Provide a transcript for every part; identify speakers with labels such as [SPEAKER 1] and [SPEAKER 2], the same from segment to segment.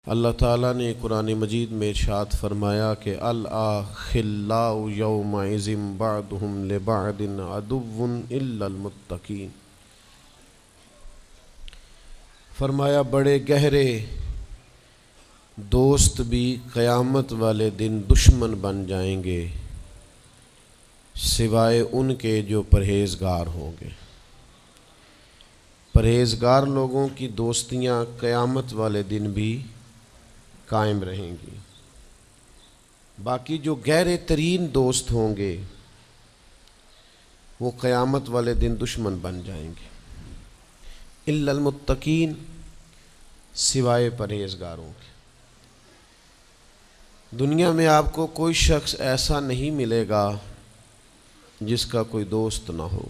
[SPEAKER 1] اللہ تعالیٰ نے قرآن مجید میں ارشاد فرمایا کہ الأخلاء یومئذ بعضهم لبعض عدو إلا المتقین۔ فرمایا بڑے گہرے دوست بھی قیامت والے دن دشمن بن جائیں گے سوائے ان کے جو پرہیزگار ہوں گے۔ پرہیزگار لوگوں کی دوستیاں قیامت والے دن بھی قائم رہیں گی، باقی جو گہرے ترین دوست ہوں گے وہ قیامت والے دن دشمن بن جائیں گے۔ الا المتقین، سوائے پرہیزگاروں کے۔ دنیا میں آپ کو کوئی شخص ایسا نہیں ملے گا جس کا کوئی دوست نہ ہو،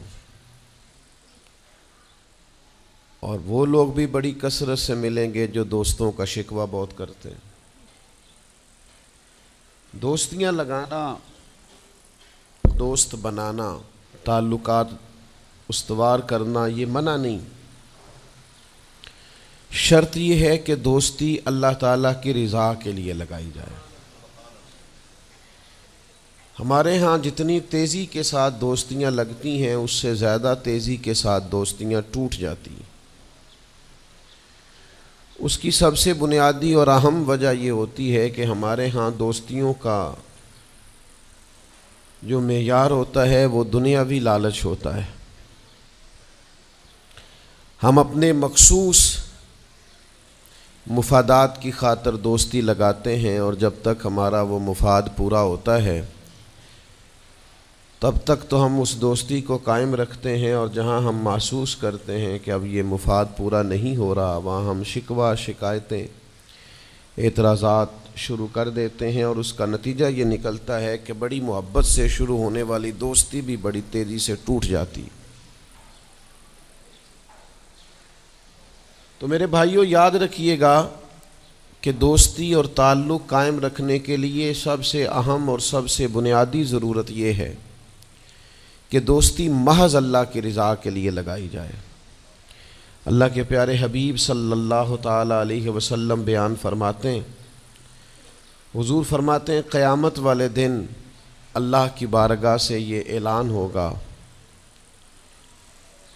[SPEAKER 1] اور وہ لوگ بھی بڑی کثرت سے ملیں گے جو دوستوں کا شکوہ بہت کرتے ہیں۔ دوستیاں لگانا، دوست بنانا، تعلقات استوار کرنا یہ منع نہیں، شرط یہ ہے کہ دوستی اللہ تعالیٰ کی رضا کے لیے لگائی جائے۔ ہمارے ہاں جتنی تیزی کے ساتھ دوستیاں لگتی ہیں اس سے زیادہ تیزی کے ساتھ دوستیاں ٹوٹ جاتی ہیں۔ اس کی سب سے بنیادی اور اہم وجہ یہ ہوتی ہے کہ ہمارے ہاں دوستیوں کا جو معیار ہوتا ہے وہ دنیاوی لالچ ہوتا ہے۔ ہم اپنے مخصوص مفادات کی خاطر دوستی لگاتے ہیں، اور جب تک ہمارا وہ مفاد پورا ہوتا ہے تب تک تو ہم اس دوستی کو قائم رکھتے ہیں، اور جہاں ہم محسوس کرتے ہیں کہ اب یہ مفاد پورا نہیں ہو رہا وہاں ہم شکوہ، شکایتیں، اعتراضات شروع کر دیتے ہیں، اور اس کا نتیجہ یہ نکلتا ہے کہ بڑی محبت سے شروع ہونے والی دوستی بھی بڑی تیزی سے ٹوٹ جاتی۔ تو میرے بھائیوں یاد رکھیے گا کہ دوستی اور تعلق قائم رکھنے کے لیے سب سے اہم اور سب سے بنیادی ضرورت یہ ہے کہ دوستی محض اللہ کی رضا کے لیے لگائی جائے۔ اللہ کے پیارے حبیب صلی اللہ تعالیٰ علیہ وسلم بیان فرماتے ہیں، حضور فرماتے ہیں قیامت والے دن اللہ کی بارگاہ سے یہ اعلان ہوگا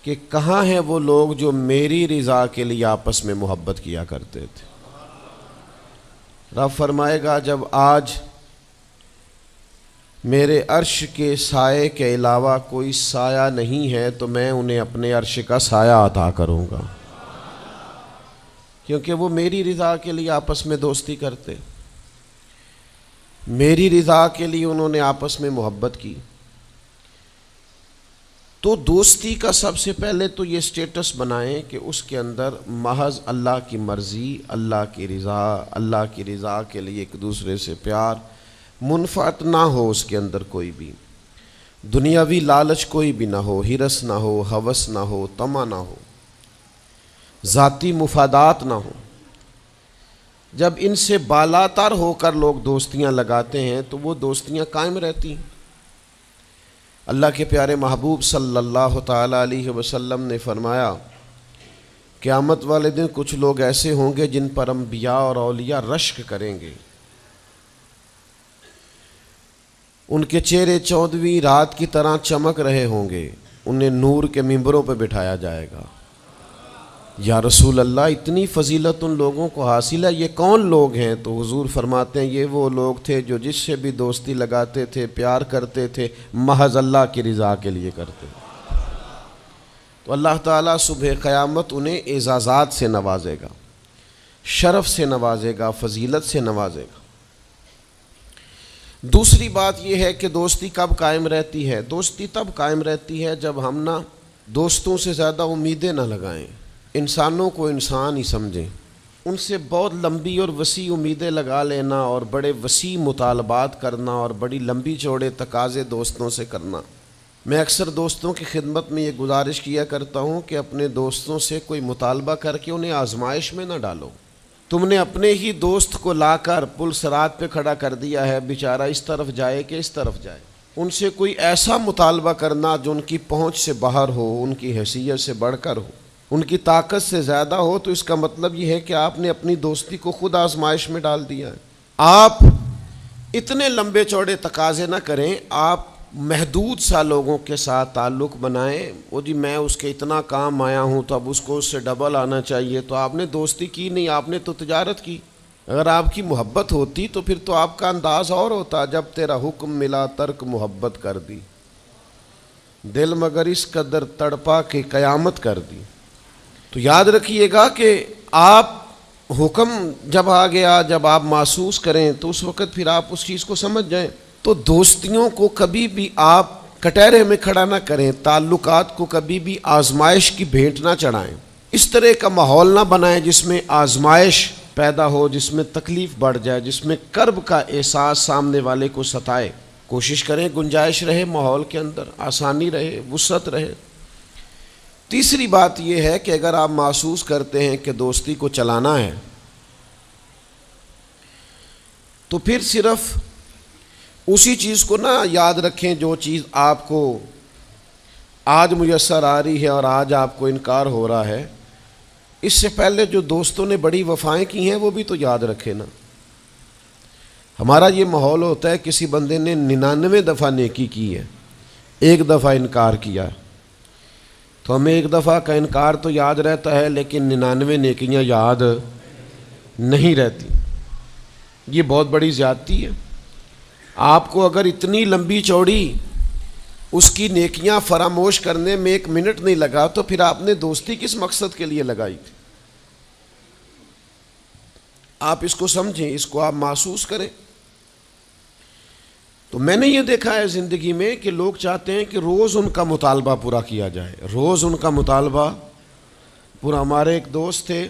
[SPEAKER 1] کہ کہاں ہیں وہ لوگ جو میری رضا کے لیے آپس میں محبت کیا کرتے تھے۔ رب فرمائے گا جب آج میرے عرش کے سائے کے علاوہ کوئی سایہ نہیں ہے تو میں انہیں اپنے عرش کا سایہ عطا کروں گا، کیونکہ وہ میری رضا کے لیے آپس میں دوستی کرتے، میری رضا کے لیے انہوں نے آپس میں محبت کی۔ تو دوستی کا سب سے پہلے تو یہ سٹیٹس بنائیں کہ اس کے اندر محض اللہ کی مرضی، اللہ کی رضا کے لیے ایک دوسرے سے پیار، منفعت نہ ہو اس کے اندر کوئی بھی، دنیاوی لالچ کوئی بھی نہ ہو، ہرس نہ ہو، ہوس نہ ہو، طمع نہ ہو، ذاتی مفادات نہ ہو۔ جب ان سے بالاتر ہو کر لوگ دوستیاں لگاتے ہیں تو وہ دوستیاں قائم رہتی ہیں۔ اللہ کے پیارے محبوب صلی اللہ تعالیٰ علیہ وسلم نے فرمایا قیامت والے دن کچھ لوگ ایسے ہوں گے جن پر انبیاء اور اولیاء رشک کریں گے، ان کے چہرے 14ویں رات کی طرح چمک رہے ہوں گے، انہیں نور کے ممبروں پہ بٹھایا جائے گا۔ یا رسول اللہ اتنی فضیلت ان لوگوں کو حاصل ہے، یہ کون لوگ ہیں؟ تو حضور فرماتے ہیں یہ وہ لوگ تھے جو جس سے بھی دوستی لگاتے تھے، پیار کرتے تھے، محض اللہ کی رضا کے لیے کرتے۔ تو اللہ تعالیٰ صبح قیامت انہیں اعزازات سے نوازے گا، شرف سے نوازے گا، فضیلت سے نوازے گا۔ دوسری بات یہ ہے کہ دوستی کب قائم رہتی ہے؟ دوستی تب قائم رہتی ہے جب ہم دوستوں سے زیادہ امیدیں نہ لگائیں، انسانوں کو انسان ہی سمجھیں، ان سے بہت لمبی اور وسیع امیدیں لگا لینا اور بڑے وسیع مطالبات کرنا اور بڑی لمبی چوڑے تقاضے دوستوں سے کرنا۔ میں اکثر دوستوں کی خدمت میں یہ گزارش کیا کرتا ہوں کہ اپنے دوستوں سے کوئی مطالبہ کر کے انہیں آزمائش میں نہ ڈالو۔ تم نے اپنے ہی دوست کو لا کر پل صراط پہ کھڑا کر دیا ہے، بیچارہ اس طرف جائے کہ اس طرف جائے۔ ان سے کوئی ایسا مطالبہ کرنا جو ان کی پہنچ سے باہر ہو، ان کی حیثیت سے بڑھ کر ہو، ان کی طاقت سے زیادہ ہو تو اس کا مطلب یہ ہے کہ آپ نے اپنی دوستی کو خود آزمائش میں ڈال دیا ہے۔ آپ اتنے لمبے چوڑے تقاضے نہ کریں، آپ محدود سا لوگوں کے ساتھ تعلق بنائیں۔ وہ جی میں اس کے اتنا کام آیا ہوں تو اب اس کو اس سے ڈبل آنا چاہیے، تو آپ نے دوستی کی نہیں، آپ نے تو تجارت کی۔ اگر آپ کی محبت ہوتی تو پھر تو آپ کا انداز اور ہوتا، جب تیرا حکم ملا ترک محبت کر دی، دل مگر اس قدر تڑپا کہ قیامت کر دی۔ تو یاد رکھیے گا کہ آپ حکم جب آ گیا، جب آپ محسوس کریں تو اس وقت پھر آپ اس چیز کو سمجھ جائیں۔ تو دوستیوں کو کبھی بھی آپ کٹہرے میں کھڑا نہ کریں، تعلقات کو کبھی بھی آزمائش کی بھیٹ نہ چڑھائیں، اس طرح کا ماحول نہ بنائیں جس میں آزمائش پیدا ہو، جس میں تکلیف بڑھ جائے، جس میں کرب کا احساس سامنے والے کو ستائے۔ کوشش کریں گنجائش رہے ماحول کے اندر، آسانی رہے، وسعت رہے۔ تیسری بات یہ ہے کہ اگر آپ محسوس کرتے ہیں کہ دوستی کو چلانا ہے تو پھر صرف اسی چیز کو نہ یاد رکھیں جو چیز آپ کو آج میسر آ رہی ہے اور آج آپ کو انکار ہو رہا ہے۔ اس سے پہلے جو دوستوں نے بڑی وفائیں کی ہیں وہ بھی تو یاد رکھے نا۔ ہمارا یہ ماحول ہوتا ہے کسی بندے نے 99 دفعہ نیکی کی ہے، ایک دفعہ انکار کیا، تو ہمیں ایک دفعہ کا انکار تو یاد رہتا ہے لیکن 99 نیکیاں یاد نہیں رہتی۔ یہ بہت بڑی زیادتی ہے۔ آپ کو اگر اتنی لمبی چوڑی اس کی نیکیاں فراموش کرنے میں 1 منٹ نہیں لگا تو پھر آپ نے دوستی کس مقصد کے لیے لگائی تھی؟ آپ اس کو سمجھیں، اس کو آپ محسوس کریں۔ تو میں نے یہ دیکھا ہے زندگی میں کہ لوگ چاہتے ہیں کہ روز ان کا مطالبہ پورا کیا جائے، روز ان کا مطالبہ پورا۔ ہمارے ایک دوست تھے،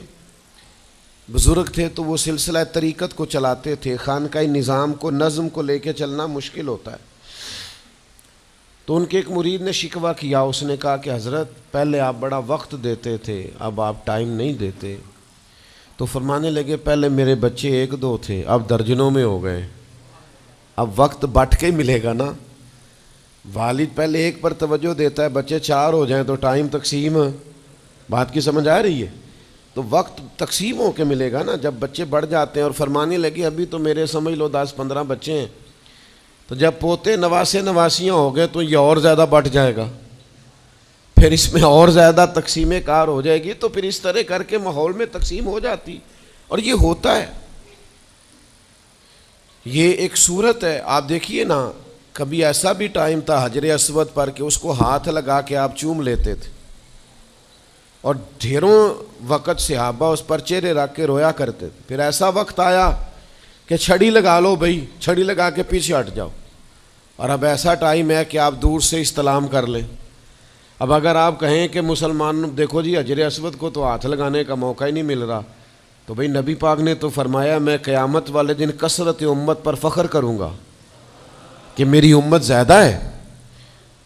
[SPEAKER 1] بزرگ تھے، تو وہ سلسلہ طریقت کو چلاتے تھے، خانقاہ نظام کو، نظم کو لے کے چلنا مشکل ہوتا ہے۔ تو ان کے ایک مرید نے شکوہ کیا، اس نے کہا کہ حضرت پہلے آپ بڑا وقت دیتے تھے، اب آپ ٹائم نہیں دیتے۔ تو فرمانے لگے پہلے میرے بچے 1-2 تھے، اب درجنوں میں ہو گئے، اب وقت بٹ کے ملے گا نا۔ والد پہلے ایک پر توجہ دیتا ہے، بچے 4 ہو جائیں تو ٹائم تقسیم، بات کی سمجھ آ رہی ہے؟ تو وقت تقسیم ہو کے ملے گا نا جب بچے بڑھ جاتے ہیں۔ اور فرمانے لگے ابھی تو میرے سمجھ لو 10-15 بچے ہیں، تو جب پوتے نواسے نواسیاں ہو گئے تو یہ اور زیادہ بٹ جائے گا، پھر اس میں اور زیادہ تقسیم کار ہو جائے گی۔ تو پھر اس طرح کر کے ماحول میں تقسیم ہو جاتی، اور یہ ہوتا ہے، یہ ایک صورت ہے۔ آپ دیکھیے نا، کبھی ایسا بھی ٹائم تھا حجر اسود پر کہ اس کو ہاتھ لگا کے آپ چوم لیتے تھے، اور ڈھیروں وقت صحابہ اس پر چہرے رکھ کے رویا کرتے تھے۔ پھر ایسا وقت آیا کہ چھڑی لگا لو بھائی، چھڑی لگا کے پیچھے ہٹ جاؤ، اور اب ایسا ٹائم ہے کہ آپ دور سے استلام کر لیں۔ اب اگر آپ کہیں کہ مسلمان دیکھو جی حجر اسود کو تو ہاتھ لگانے کا موقع ہی نہیں مل رہا، تو بھئی نبی پاک نے تو فرمایا میں قیامت والے دن کثرت امت پر فخر کروں گا کہ میری امت زیادہ ہے۔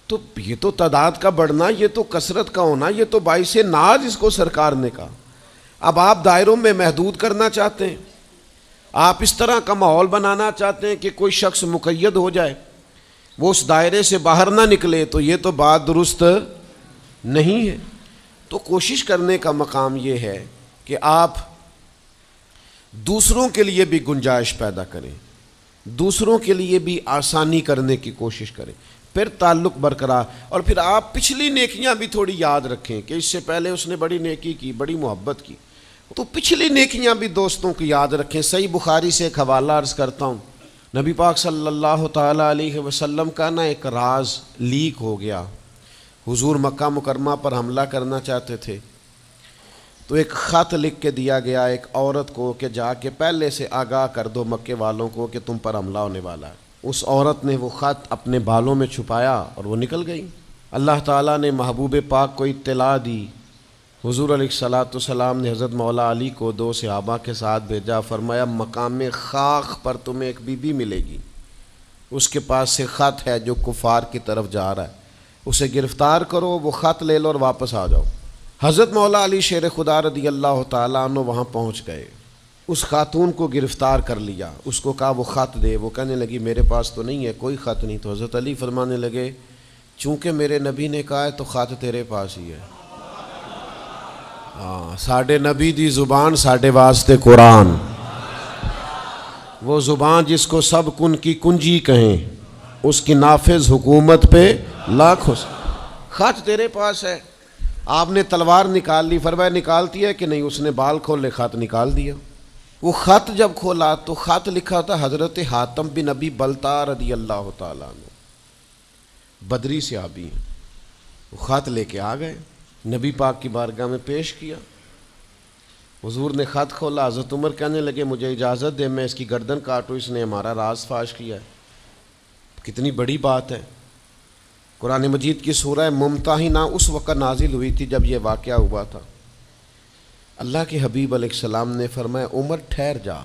[SPEAKER 1] تو یہ تو تعداد کا بڑھنا، یہ تو کثرت کا ہونا، یہ تو باعث ناز اس کو سرکار نے کہا۔ اب آپ دائروں میں محدود کرنا چاہتے ہیں، آپ اس طرح کا ماحول بنانا چاہتے ہیں کہ کوئی شخص مقید ہو جائے، وہ اس دائرے سے باہر نہ نکلے، تو یہ تو بات درست نہیں ہے۔ تو کوشش کرنے کا مقام یہ ہے کہ آپ دوسروں کے لیے بھی گنجائش پیدا کریں، دوسروں کے لیے بھی آسانی کرنے کی کوشش کریں، پھر تعلق برقرار۔ اور پھر آپ پچھلی نیکیاں بھی تھوڑی یاد رکھیں کہ اس سے پہلے اس نے بڑی نیکی کی، بڑی محبت کی، تو پچھلی نیکیاں بھی دوستوں کی یاد رکھیں۔ صحیح بخاری سے ایک حوالہ عرض کرتا ہوں، نبی پاک صلی اللہ تعالیٰ علیہ وسلم کا نا ایک راز لیک ہو گیا۔ حضور مکہ مکرمہ پر حملہ کرنا چاہتے تھے، تو ایک خط لکھ کے دیا گیا ایک عورت کو کہ جا کے پہلے سے آگاہ کر دو مکے والوں کو کہ تم پر حملہ ہونے والا ہے۔ اس عورت نے وہ خط اپنے بالوں میں چھپایا اور وہ نکل گئی۔ اللہ تعالیٰ نے محبوب پاک کو اطلاع دی، حضور علیہ الصلاۃ والسلام نے حضرت مولا علی کو 2 صحابہ کے ساتھ بھیجا، فرمایا مقام خاک پر تمہیں ایک بی بی ملے گی، اس کے پاس سے خط ہے جو کفار کی طرف جا رہا ہے، اسے گرفتار کرو، وہ خط لے لو اور واپس آ جاؤ۔ حضرت مولا علی شیر خدا رضی اللہ تعالیٰ عنہ وہاں پہنچ گئے، اس خاتون کو گرفتار کر لیا، اس کو کہا وہ خط دے، وہ کہنے لگی میرے پاس تو نہیں ہے، کوئی خط نہیں۔ تو حضرت علی فرمانے لگے چونکہ میرے نبی نے کہا ہے تو خط تیرے پاس ہی ہے۔ ساڈے نبی دی زبان ساڈے واسطے قرآن، وہ زبان جس کو سب کن کی کنجی کہیں، اس کی نافذ حکومت پہ لاکھوں خط تیرے پاس ہے۔ آپ نے تلوار نکال لی، فرمایا نکالتی ہے کہ نہیں؟ اس نے بال کھولے، خط نکال دیا۔ وہ خط جب کھولا تو خط لکھا تھا حضرت حاتم بن نبی بلتا رضی اللہ تعالیٰ عنہ، بدری صحابی ہیں۔ وہ خط لے کے آ گئے، نبی پاک کی بارگاہ میں پیش کیا۔ حضور نے خط کھولا، حضرت عمر کہنے لگے مجھے اجازت دے میں اس کی گردن کاٹوں، اس نے ہمارا راز فاش کیا ہے۔ کتنی بڑی بات ہے۔ قرآن مجید کی سورہ ممتحنہ اس وقت نازل ہوئی تھی جب یہ واقعہ ہوا تھا۔ اللہ کے حبیب علیہ السلام نے فرمایا عمر ٹھہر جا،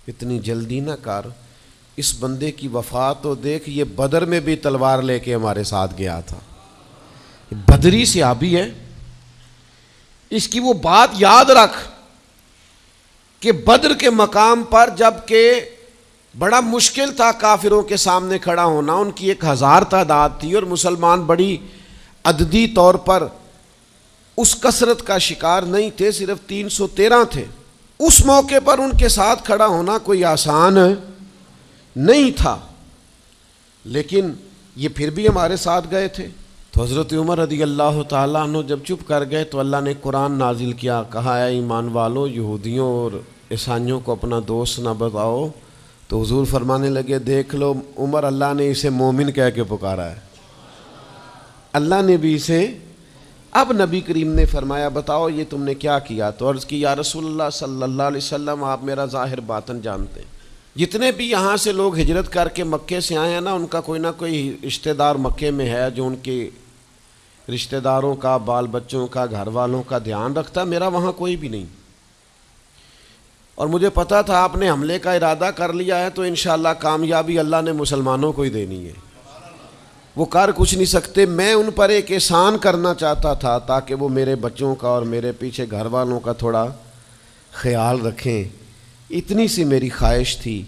[SPEAKER 1] اتنی جلدی نہ کر، اس بندے کی وفات تو دیکھ، یہ بدر میں بھی تلوار لے کے ہمارے ساتھ گیا تھا، بدری صحابی ہے، اس کی وہ بات یاد رکھ کہ بدر کے مقام پر جب کہ بڑا مشکل تھا کافروں کے سامنے کھڑا ہونا، ان کی 1000 تعداد تھی اور مسلمان بڑی عددی طور پر اس کثرت کا شکار نہیں تھے، صرف 313 تھے۔ اس موقع پر ان کے ساتھ کھڑا ہونا کوئی آسان نہیں تھا، لیکن یہ پھر بھی ہمارے ساتھ گئے تھے۔ تو حضرت عمر رضی اللہ تعالیٰ عنہ جب چپ کر گئے تو اللہ نے قرآن نازل کیا، کہا اے ایمان والو یہودیوں اور عیسائیوں کو اپنا دوست نہ بتاؤ۔ تو حضور فرمانے لگے دیکھ لو عمر، اللہ نے اسے مومن کہہ کے پکارا ہے، اللہ نے بھی اسے۔ اب نبی کریم نے فرمایا بتاؤ یہ تم نے کیا کیا؟ تو عرض کی یا رسول اللہ صلی اللہ علیہ وسلم آپ میرا ظاہر باطن جانتے ہیں، جتنے بھی یہاں سے لوگ ہجرت کر کے مکے سے آئے ہیں نا، ان کا کوئی نہ کوئی رشتہ دار مکے میں ہے جو ان کے رشتہ داروں کا، بال بچوں کا، گھر والوں کا دھیان رکھتا، میرا وہاں کوئی بھی نہیں۔ اور مجھے پتا تھا آپ نے حملے کا ارادہ کر لیا ہے تو انشاءاللہ کامیابی اللہ نے مسلمانوں کو ہی دینی ہے، وہ کر کچھ نہیں سکتے۔ میں ان پر ایک احسان کرنا چاہتا تھا تاکہ وہ میرے بچوں کا اور میرے پیچھے گھر والوں کا تھوڑا خیال رکھیں، اتنی سی میری خواہش تھی۔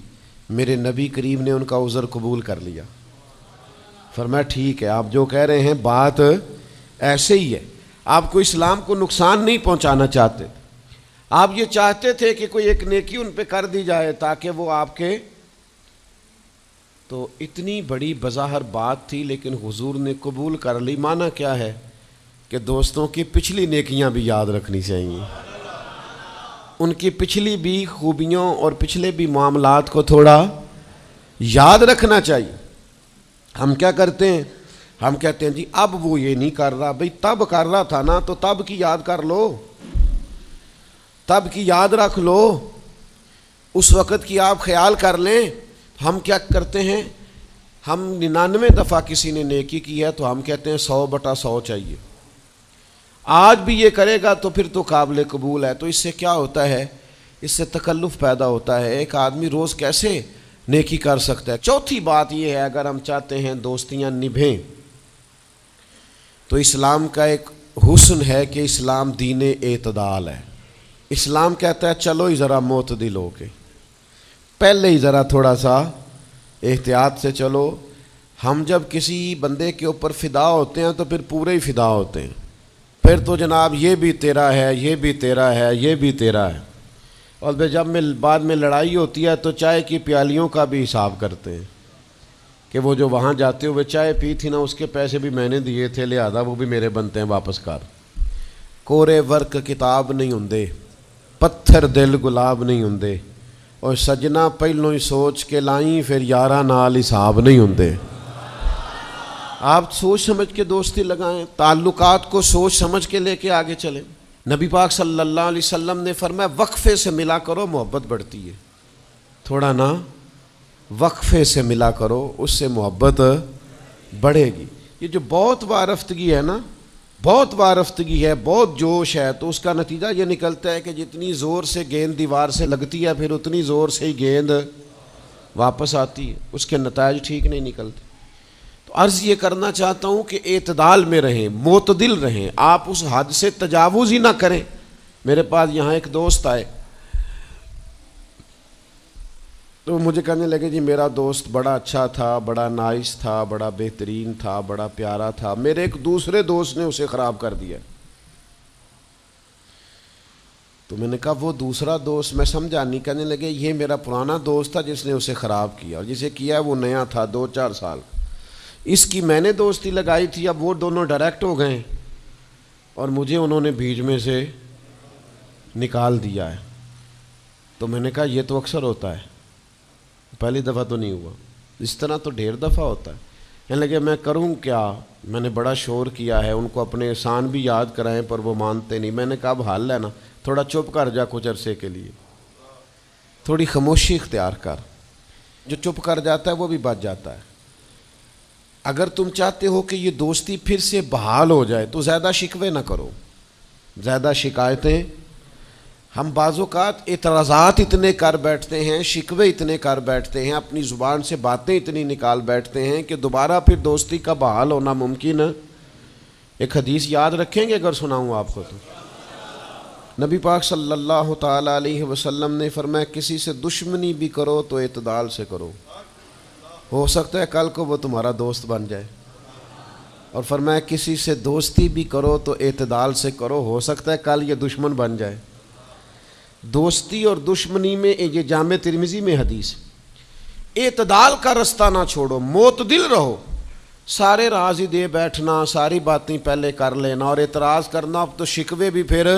[SPEAKER 1] میرے نبی کریم نے ان کا عذر قبول کر لیا، فرمایا ٹھیک ہے آپ جو کہہ رہے ہیں بات ایسے ہی ہے، آپ کو اسلام کو نقصان نہیں پہنچانا چاہتے، آپ یہ چاہتے تھے کہ کوئی ایک نیکی ان پہ کر دی جائے تاکہ وہ آپ کے، تو اتنی بڑی بظاہر بات تھی لیکن حضور نے قبول کر لی۔ معنی کیا ہے کہ دوستوں کی پچھلی نیکیاں بھی یاد رکھنی چاہیے، ان کی پچھلی بھی خوبیوں اور پچھلے بھی معاملات کو تھوڑا یاد رکھنا چاہیے۔ ہم کیا کرتے ہیں؟ ہم کہتے ہیں جی اب وہ یہ نہیں کر رہا، بھئی تب کر رہا تھا نا، تو تب کی یاد کر لو، تب کی یاد رکھ لو، اس وقت کی آپ خیال کر لیں۔ ہم کیا کرتے ہیں؟ ہم 99 دفعہ کسی نے نیکی کی ہے تو ہم کہتے ہیں 100/100 چاہیے، آج بھی یہ کرے گا تو پھر تو قابل قبول ہے۔ تو اس سے کیا ہوتا ہے؟ اس سے تکلف پیدا ہوتا ہے، ایک آدمی روز کیسے نیکی کر سکتا ہے؟ چوتھی بات یہ ہے اگر ہم چاہتے ہیں دوستیاں نبھیں تو اسلام کا ایک حسن ہے کہ اسلام دین اعتدال ہے۔ اسلام کہتا ہے چلو ہی ذرا معتدل ہو کے، پہلے ہی ذرا تھوڑا سا احتیاط سے چلو۔ ہم جب کسی بندے کے اوپر فدا ہوتے ہیں تو پھر پورے ہی فدا ہوتے ہیں، پھر تو جناب یہ بھی تیرا ہے، یہ بھی تیرا ہے، یہ بھی تیرا ہے، اور پھر جب بعد میں لڑائی ہوتی ہے تو چائے کی پیالیوں کا بھی حساب کرتے ہیں کہ وہ جو وہاں جاتے ہوئے چائے پی تھی نا اس کے پیسے بھی میں نے دیے تھے، لہذا وہ بھی میرے بنتے ہیں، واپس کر۔ کورے ورک کتاب نہیں ہوندے، پتھر دل گلاب نہیں ہوندے، اور سجنا پہلوں ہی سوچ کے لائیں پھر یاراں نال حساب نہیں ہوندے۔ آپ سوچ سمجھ کے دوستی لگائیں، تعلقات کو سوچ سمجھ کے لے کے آگے چلیں۔ نبی پاک صلی اللہ علیہ وسلم نے فرمایا وقفے سے ملا کرو محبت بڑھتی ہے، تھوڑا نا وقفے سے ملا کرو، اس سے محبت بڑھے گی۔ یہ جو بہت وارفتگی ہے نا، بہت وارفتگی ہے، بہت جوش ہے، تو اس کا نتیجہ یہ نکلتا ہے کہ جتنی زور سے گیند دیوار سے لگتی ہے پھر اتنی زور سے ہی گیند واپس آتی ہے، اس کے نتائج ٹھیک نہیں نکلتے۔ تو عرض یہ کرنا چاہتا ہوں کہ اعتدال میں رہیں، معتدل رہیں، آپ اس حد سے تجاوز ہی نہ کریں۔ میرے پاس یہاں ایک دوست آئے تو مجھے کہنے لگے جی میرا دوست بڑا اچھا تھا، بڑا نائس تھا، بڑا بہترین تھا، بڑا پیارا تھا، میرے ایک دوسرے دوست نے اسے خراب کر دیا۔ تو میں نے کہا وہ دوسرا دوست میں سمجھا نہیں. کہنے لگے یہ میرا پرانا دوست تھا جس نے اسے خراب کیا, اور جسے کیا وہ نیا تھا 2-4 سال. اس کی میں نے دوستی لگائی تھی, اب وہ دونوں ڈائریکٹ ہو گئے اور مجھے انہوں نے بیچ میں سے نکال دیا ہے. تو میں نے کہا یہ تو اکثر ہوتا ہے, پہلی دفعہ تو نہیں ہوا, اس طرح تو ڈھیر دفعہ ہوتا ہے. کہنے لگے میں کروں کیا, میں نے بڑا شور کیا ہے, ان کو اپنے احسان بھی یاد کرائیں پر وہ مانتے نہیں. میں نے کہا اب حل ہے نا, تھوڑا چپ کر جا کچھ عرصے کے لیے, تھوڑی خاموشی اختیار کر. جو چپ کر جاتا ہے وہ بھی بچ جاتا ہے. اگر تم چاہتے ہو کہ یہ دوستی پھر سے بحال ہو جائے تو زیادہ شکوے نہ کرو, زیادہ شکایتیں. ہم بعض اوقات اعتراضات اتنے کر بیٹھتے ہیں, شکوے اتنے کر بیٹھتے ہیں, اپنی زبان سے باتیں اتنی نکال بیٹھتے ہیں کہ دوبارہ پھر دوستی کا بحال ہونا ممکن ہے. ایک حدیث یاد رکھیں گے اگر سناؤں آپ کو تو. نبی پاک صلی اللہ تعالیٰ علیہ وسلم نے فرمایا کسی سے دشمنی بھی کرو تو اعتدال سے کرو, ہو سکتا ہے کل کو وہ تمہارا دوست بن جائے. اور فرمایا کسی سے دوستی بھی کرو تو اعتدال سے کرو, ہو سکتا ہے کل یہ دشمن بن جائے. دوستی اور دشمنی میں یہ جامع ترمذی میں حدیث, اعتدال کا رستہ نہ چھوڑو, معتدل رہو. سارے راز ہی دے بیٹھنا, ساری باتیں پہلے کر لینا اور اعتراض کرنا, اب تو شکوے بھی پھر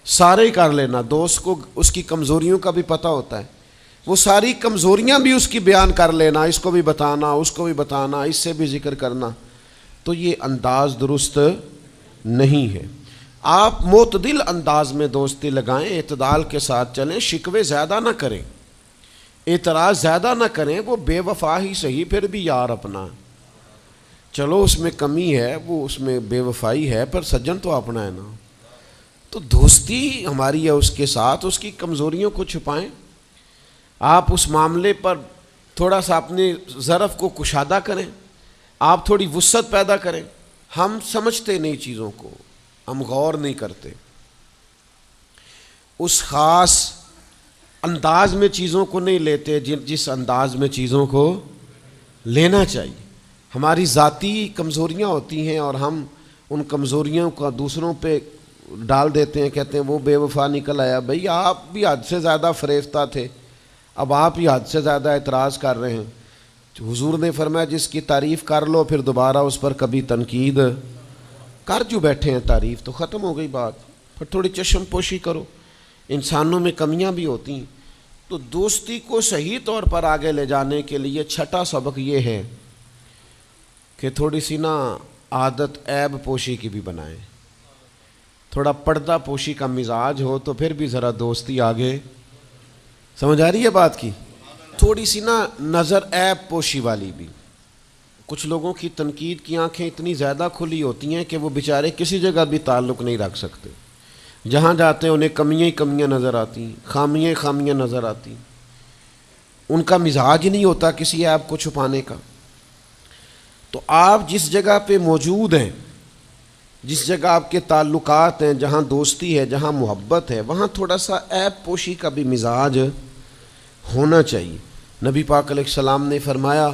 [SPEAKER 1] سارے ہی کر لینا. دوست کو اس کی کمزوریوں کا بھی پتہ ہوتا ہے, وہ ساری کمزوریاں بھی اس کی بیان کر لینا, اس کو بھی بتانا, اس کو بھی بتانا, اس سے بھی ذکر کرنا. تو یہ انداز درست نہیں ہے. آپ معتدل انداز میں دوستی لگائیں, اعتدال کے ساتھ چلیں, شکوے زیادہ نہ کریں, اعتراض زیادہ نہ کریں. وہ بے وفا ہی صحیح پھر بھی یار اپنا, چلو اس میں کمی ہے, وہ اس میں بے وفائی ہے, پر سجن تو اپنا ہے نا. تو دوستی ہماری ہے اس کے ساتھ, اس کی کمزوریوں کو چھپائیں. آپ اس معاملے پر تھوڑا سا اپنے ظرف کو کشادہ کریں, آپ تھوڑی وسعت پیدا کریں. ہم سمجھتے نہیں چیزوں کو, ہم غور نہیں کرتے, اس خاص انداز میں چیزوں کو نہیں لیتے جس انداز میں چیزوں کو لینا چاہیے. ہماری ذاتی کمزوریاں ہوتی ہیں اور ہم ان کمزوریوں کا دوسروں پہ ڈال دیتے ہیں, کہتے ہیں وہ بے وفا نکل آیا. بھئی آپ بھی حد سے زیادہ فریفتہ تھے, اب آپ ہی حد سے زیادہ اعتراض کر رہے ہیں. حضور نے فرمایا جس کی تعریف کر لو پھر دوبارہ اس پر کبھی تنقید کر جو بیٹھے ہیں, تعریف تو ختم ہو گئی بات. پھر تھوڑی چشم پوشی کرو, انسانوں میں کمیاں بھی ہوتی ہیں. تو دوستی کو صحیح طور پر آگے لے جانے کے لیے چھٹا سبق یہ ہے کہ تھوڑی سی نا عادت عیب پوشی کی بھی بنائیں. تھوڑا پردہ پوشی کا مزاج ہو تو پھر بھی ذرا دوستی آگے. سمجھ آ رہی ہے بات کی؟ تھوڑی سی نا نظر عیب پوشی والی بھی. کچھ لوگوں کی تنقید کی آنکھیں اتنی زیادہ کھلی ہوتی ہیں کہ وہ بیچارے کسی جگہ بھی تعلق نہیں رکھ سکتے. جہاں جاتے ہیں انہیں کمیاں ہی کمیاں نظر آتی ہیں, خامیاں ہی خامیاں نظر آتی ہیں. ان کا مزاج ہی نہیں ہوتا کسی عیب کو چھپانے کا. تو آپ جس جگہ پہ موجود ہیں, جس جگہ آپ کے تعلقات ہیں, جہاں دوستی ہے, جہاں محبت ہے, وہاں تھوڑا سا عیب پوشی کا بھی مزاج ہونا چاہیے. نبی پاک علیہ السلام نے فرمایا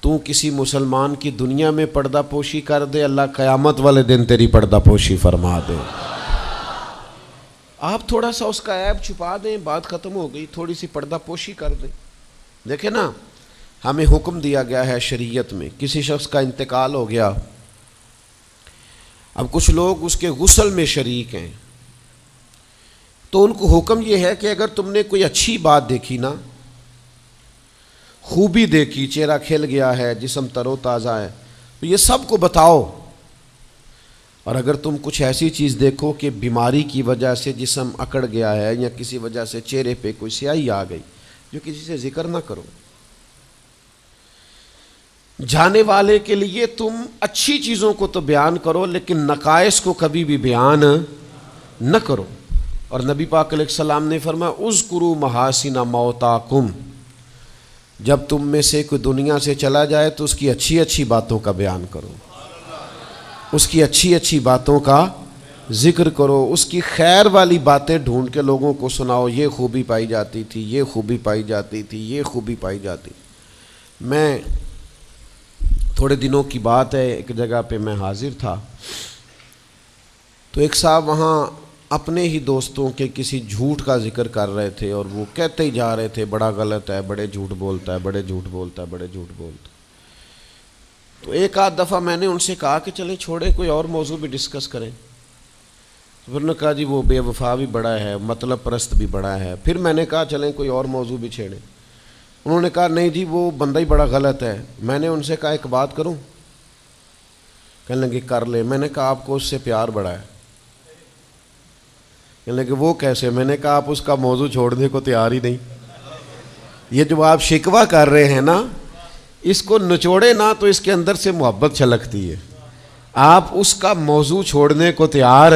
[SPEAKER 1] تو کسی مسلمان کی دنیا میں پردہ پوشی کر دے, اللہ قیامت والے دن تیری پردہ پوشی فرما دے. آپ تھوڑا سا اس کا عیب چھپا دیں, بات ختم ہو گئی. تھوڑی سی پردہ پوشی کر دیں. دیکھیں نا, ہمیں حکم دیا گیا ہے شریعت میں, کسی شخص کا انتقال ہو گیا, اب کچھ لوگ اس کے غسل میں شریک ہیں, تو ان کو حکم یہ ہے کہ اگر تم نے کوئی اچھی بات دیکھی نا, خوبی دیکھی, چہرہ کھل گیا ہے, جسم تر و تازہ ہے, تو یہ سب کو بتاؤ. اور اگر تم کچھ ایسی چیز دیکھو کہ بیماری کی وجہ سے جسم اکڑ گیا ہے یا کسی وجہ سے چہرے پہ کوئی سیاہی آ گئی, جو کسی سے ذکر نہ کرو. جانے والے کے لیے تم اچھی چیزوں کو تو بیان کرو لیکن نقائص کو کبھی بھی بیان نہ کرو. اور نبی پاک علیہ السلام نے فرمایا اذکروا محاسن موتاکم, جب تم میں سے کوئی دنیا سے چلا جائے تو اس کی اچھی اچھی باتوں کا بیان کرو, اس کی اچھی اچھی باتوں کا ذکر کرو, اس کی خیر والی باتیں ڈھونڈ کے لوگوں کو سناؤ. یہ خوبی پائی جاتی تھی, یہ خوبی پائی جاتی تھی, یہ خوبی پائی جاتی. میں تھوڑے دنوں کی بات ہے, ایک جگہ پہ میں حاضر تھا, تو ایک صاحب وہاں اپنے ہی دوستوں کے کسی جھوٹ کا ذکر کر رہے تھے اور وہ کہتے ہی جا رہے تھے بڑا غلط ہے، بڑے جھوٹ بولتا ہے، بڑے جھوٹ بولتا ہے، بڑے جھوٹ بولتا ہے۔ تو ایک آدھ دفعہ میں نے ان سے کہا کہ چلیں چھوڑیں، کوئی اور موضوع بھی ڈسکس کریں۔ پھر نے کہا جی وہ بے وفا بھی بڑا ہے، مطلب پرست بھی بڑا ہے۔ پھر میں نے کہا چلیں کوئی اور موضوع بھی چھیڑیں۔ انہوں نے کہا نہیں جی وہ بندہ ہی بڑا غلط ہے۔ میں نے ان سے کہا ایک بات کروں؟ کہنے لگے کر لے۔ میں نے کہا آپ کو اس سے پیار بڑا ہے۔ کہنے لگے وہ کیسے؟ میں نے کہا آپ اس کا موضوع چھوڑنے کو تیار ہی نہیں۔ یہ جو آپ شکوہ کر رہے ہیں نا، اس کو نچوڑے نا تو اس کے اندر سے محبت چھلکتی ہے۔ آپ اس کا موضوع چھوڑنے کو تیار،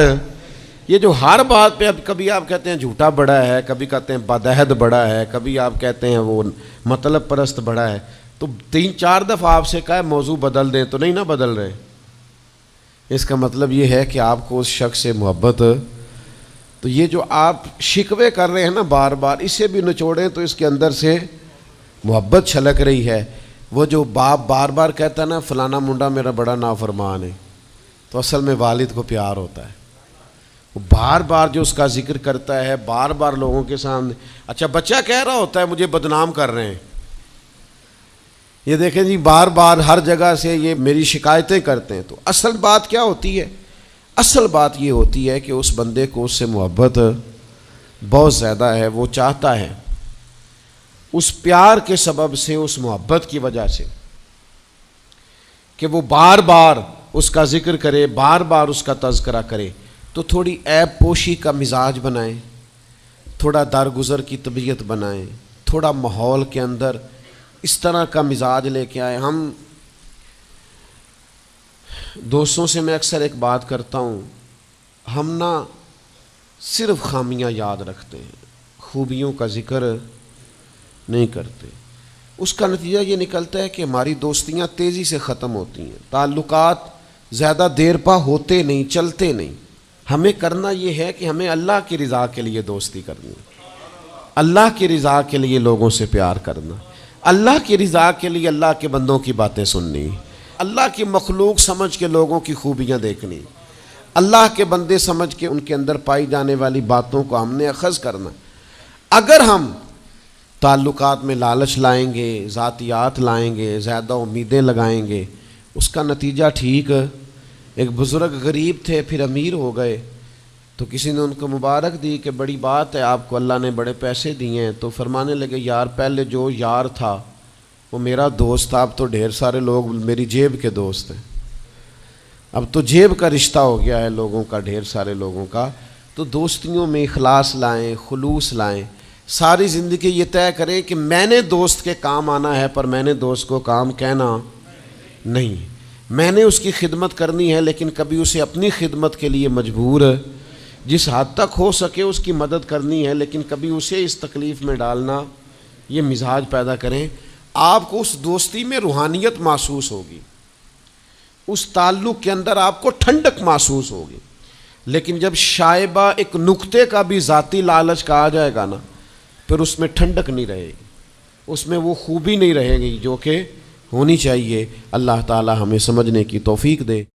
[SPEAKER 1] یہ جو ہر بات پہ اب کبھی آپ کہتے ہیں جھوٹا بڑا ہے، کبھی کہتے ہیں بدعہد بڑا ہے، کبھی آپ کہتے ہیں وہ مطلب پرست بڑا ہے، تو 3-4 دفعہ آپ سے کہا ہے موضوع بدل دیں تو نہیں نہ بدل رہے۔ اس کا مطلب یہ ہے کہ آپ کو اس شخص سے محبت، تو یہ جو آپ شکوے کر رہے ہیں نا بار بار، اسے بھی نچوڑیں تو اس کے اندر سے محبت چھلک رہی ہے۔ وہ جو باپ بار بار کہتا ہے نا فلانا منڈا میرا بڑا نافرمان ہے، تو اصل میں والد کو پیار ہوتا ہے۔ وہ بار بار جو اس کا ذکر کرتا ہے، بار بار لوگوں کے سامنے، اچھا بچہ کہہ رہا ہوتا ہے مجھے بدنام کر رہے ہیں، یہ دیکھیں جی بار بار ہر جگہ سے یہ میری شکایتیں کرتے ہیں، تو اصل بات کیا ہوتی ہے؟ اصل بات یہ ہوتی ہے کہ اس بندے کو اس سے محبت بہت زیادہ ہے، وہ چاہتا ہے اس پیار کے سبب سے، اس محبت کی وجہ سے کہ وہ بار بار اس کا ذکر کرے، بار بار اس کا تذکرہ کرے، تو تھوڑی عیب پوشی کا مزاج بنائیں، تھوڑا درگزر کی طبیعت بنائیں، تھوڑا ماحول کے اندر اس طرح کا مزاج لے کے آئے۔ ہم دوستوں سے میں اکثر ایک بات کرتا ہوں، ہم نہ صرف خامیاں یاد رکھتے ہیں، خوبیوں کا ذکر نہیں کرتے۔ اس کا نتیجہ یہ نکلتا ہے کہ ہماری دوستیاں تیزی سے ختم ہوتی ہیں، تعلقات زیادہ دیر پا ہوتے نہیں، چلتے نہیں۔ ہمیں کرنا یہ ہے کہ ہمیں اللہ کی رضا کے لیے دوستی کرنی، اللہ کی رضا کے لیے لوگوں سے پیار کرنا، اللہ کی رضا کے لیے اللہ کے بندوں کی باتیں سننی، اللہ کی مخلوق سمجھ کے لوگوں کی خوبیاں دیکھنی، اللہ کے بندے سمجھ کے ان کے اندر پائی جانے والی باتوں کو ہم نے اخذ کرنا۔ اگر ہم تعلقات میں لالچ لائیں گے، ذاتیات لائیں گے، زیادہ امیدیں لگائیں گے، اس کا نتیجہ ٹھیک۔ ایک بزرگ غریب تھے پھر امیر ہو گئے، تو کسی نے ان کو مبارک دی کہ بڑی بات ہے آپ کو اللہ نے بڑے پیسے دیے ہیں، تو فرمانے لگے یار پہلے جو یار تھا وہ میرا دوست تھا، اب تو ڈھیر سارے لوگ میری جیب کے دوست ہیں، اب تو جیب کا رشتہ ہو گیا ہے لوگوں کا، ڈھیر سارے لوگوں کا۔ تو دوستیوں میں اخلاص لائیں، خلوص لائیں، ساری زندگی یہ طے کریں کہ میں نے دوست کے کام آنا ہے، پر میں نے دوست کو کام کہنا نہیں، میں نے اس کی خدمت کرنی ہے لیکن کبھی اسے اپنی خدمت کے لیے مجبور، جس حد تک ہو سکے اس کی مدد کرنی ہے لیکن کبھی اسے اس تکلیف میں ڈالنا، یہ مزاج پیدا کریں۔ آپ کو اس دوستی میں روحانیت محسوس ہوگی، اس تعلق کے اندر آپ کو ٹھنڈک محسوس ہوگی، لیکن جب شائبہ ایک نقطے کا بھی ذاتی لالچ کا آ جائے گا نا، پھر اس میں ٹھنڈک نہیں رہے گی، اس میں وہ خوبی نہیں رہے گی جو کہ ہونی چاہیے۔ اللہ تعالی ہمیں سمجھنے کی توفیق دے۔